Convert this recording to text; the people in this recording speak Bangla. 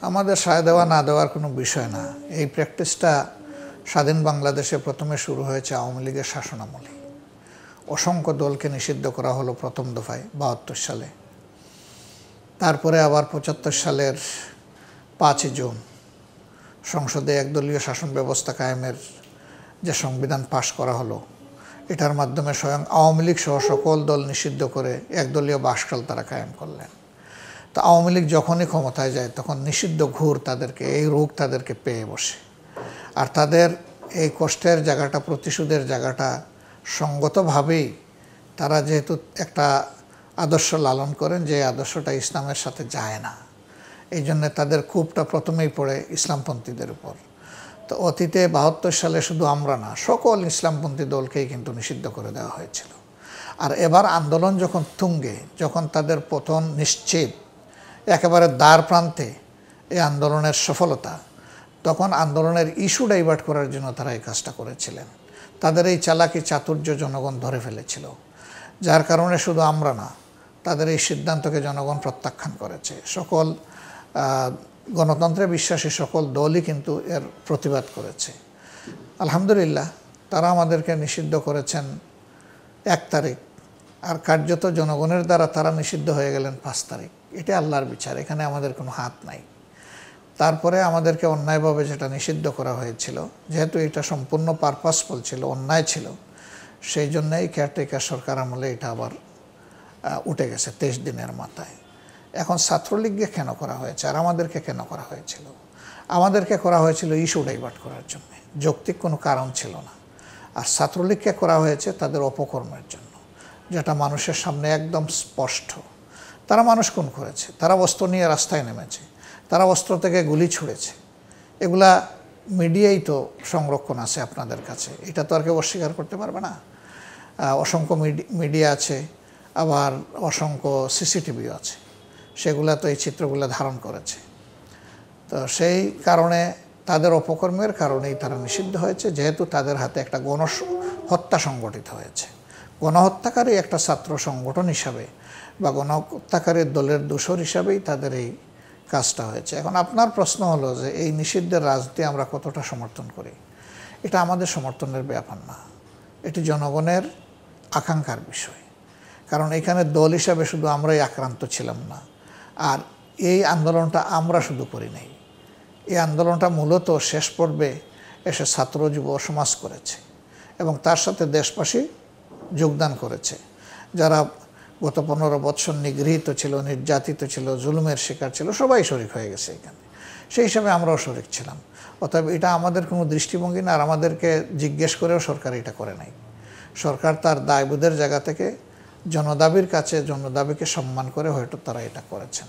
আমাদের সায় দেওয়া না দেওয়ার কোনো বিষয় না। এই প্র্যাকটিসটা স্বাধীন বাংলাদেশে প্রথমে শুরু হয়েছে আওয়ামী লীগের শাসনামলে। অসংখ্য দলকে নিষিদ্ধ করা হলো প্রথম দফায় ৭২ সালে। তারপরে আবার ৭৫ সালের ৫ই জুন সংসদে একদলীয় শাসন ব্যবস্থা কায়েমের যে সংবিধান পাশ করা হলো, এটার মাধ্যমে স্বয়ং আওয়ামী লীগ সহ সকল দল নিষিদ্ধ করে একদলীয় বাসকাল তারা কায়েম করলেন। তো আওয়ামী লীগ যখনই ক্ষমতায় যায় তখন নিষিদ্ধ ঘুর তাদেরকে, এই রোগ তাদেরকে পেয়ে বসে। আর তাদের এই কষ্টের জায়গাটা, প্রতিশোধের জায়গাটা সঙ্গতভাবেই তারা যেহেতু একটা আদর্শ লালন করেন, যে আদর্শটা ইসলামের সাথে যায় না, এই জন্যে তাদের ক্ষোভটা প্রথমেই পড়ে ইসলামপন্থীদের উপর। তো অতীতে ৭২ সালে শুধু আমরা না, সকল ইসলামপন্থী দলকেই কিন্তু নিষিদ্ধ করে দেওয়া হয়েছিল। আর এবার আন্দোলন যখন তুঙ্গে, যখন তাদের পতন নিশ্চিত, একেবারে দ্বার প্রান্তে এই আন্দোলনের সফলতা, তখন আন্দোলনের ইস্যু ডাইভার্ট করার জন্য তারা এই কাজটা করেছিলেন। তাদের এই চালাকি চাতুর্য জনগণ ধরে ফেলেছিল, যার কারণে শুধু আমরা না, তাদের এই সিদ্ধান্তকে জনগণ প্রত্যাখ্যান করেছে। সকল গণতন্ত্রে বিশ্বাসী সকল দলই কিন্তু এর প্রতিবাদ করেছে। আলহামদুলিল্লাহ, তারা আমাদেরকে নিষিদ্ধ করেছেন ১ তারিখ, আর কার্যত জনগণের দ্বারা তারা নিষিদ্ধ হয়ে গেলেন ৫ তারিখ। এটা আল্লাহর বিচার, এখানে আমাদের কোনো হাত নাই। তারপরে আমাদেরকে অন্যায়ভাবে যেটা নিষিদ্ধ করা হয়েছিল, যেহেতু এটা সম্পূর্ণ পারপাসফুল ছিল, অন্যায় ছিল, সেই জন্যই কেয়ারটেকার সরকার আমলে এটা আবার উঠে গেছে ২৩ দিনের মাথায়। এখন ছাত্রলীগকে কেন করা হয়েছে আর আমাদেরকে কেন করা হয়েছিল? আমাদেরকে করা হয়েছিল ইস্যু ডাইভার্ট করার জন্য, যৌক্তিক কোনো কারণ ছিল না। আর ছাত্রলীগকে করা হয়েছে তাদের অপকর্মের জন্য, যেটা মানুষের সামনে একদম স্পষ্ট। তারা মানুষ খুন করেছে, তারা অস্ত্র নিয়ে রাস্তায় নেমেছে, তারা অস্ত্র থেকে গুলি ছুঁড়েছে। এগুলা মিডিয়াই তো সংরক্ষণ আছে আপনাদের কাছে, এটা তো আর কেউ অস্বীকার করতে পারবে না। অসংখ্য মিডিয়া আছে, আবার অসংখ্য সিসিটিভিও আছে, সেগুলা তো এই চিত্রগুলো ধারণ করেছে। তো সেই কারণে তাদের অপকর্মের কারণেই তারা নিষিদ্ধ হয়েছে, যেহেতু তাদের হাতে একটা গণহত্যা সংগঠিত হয়েছে। গণহত্যাকারী একটা ছাত্র সংগঠন হিসাবে বা গণহত্যাকারীর দলের দোসর হিসাবেই তাদের এই কাজটা হয়েছে। এখন আপনার প্রশ্ন হলো যে এই নিষিদ্ধের রাজনীতি আমরা কতটা সমর্থন করি? এটা আমাদের সমর্থনের ব্যাপার না, এটি জনগণের আকাঙ্ক্ষার বিষয়। কারণ এখানে দল হিসাবে শুধু আমরাই আক্রান্ত ছিলাম না, আর এই আন্দোলনটা আমরা শুধু করি নাই। এই আন্দোলনটা মূলত শেষ পর্বে এসে ছাত্র যুব সমাজ করেছে, এবং তার সাথে দেশবাসী যোগদান করেছে, যারা গত ১৫ বৎসর নিগৃহীত ছিল, নির্যাতিত ছিল, জুলুমের শিকার ছিল, সবাই শরিক হয়ে গেছে এখানে। সেই হিসাবে আমরাও শরিক ছিলাম। অতএব এটা আমাদের কোনো দৃষ্টিভঙ্গি না, আর আমাদেরকে জিজ্ঞেস করেও সরকার এটা করে নাই। সরকার তার দায়বোধের জায়গা থেকে জনদাবির কাছে, জনদাবিকে সম্মান করে হয়তো তারা এটা করেছেন।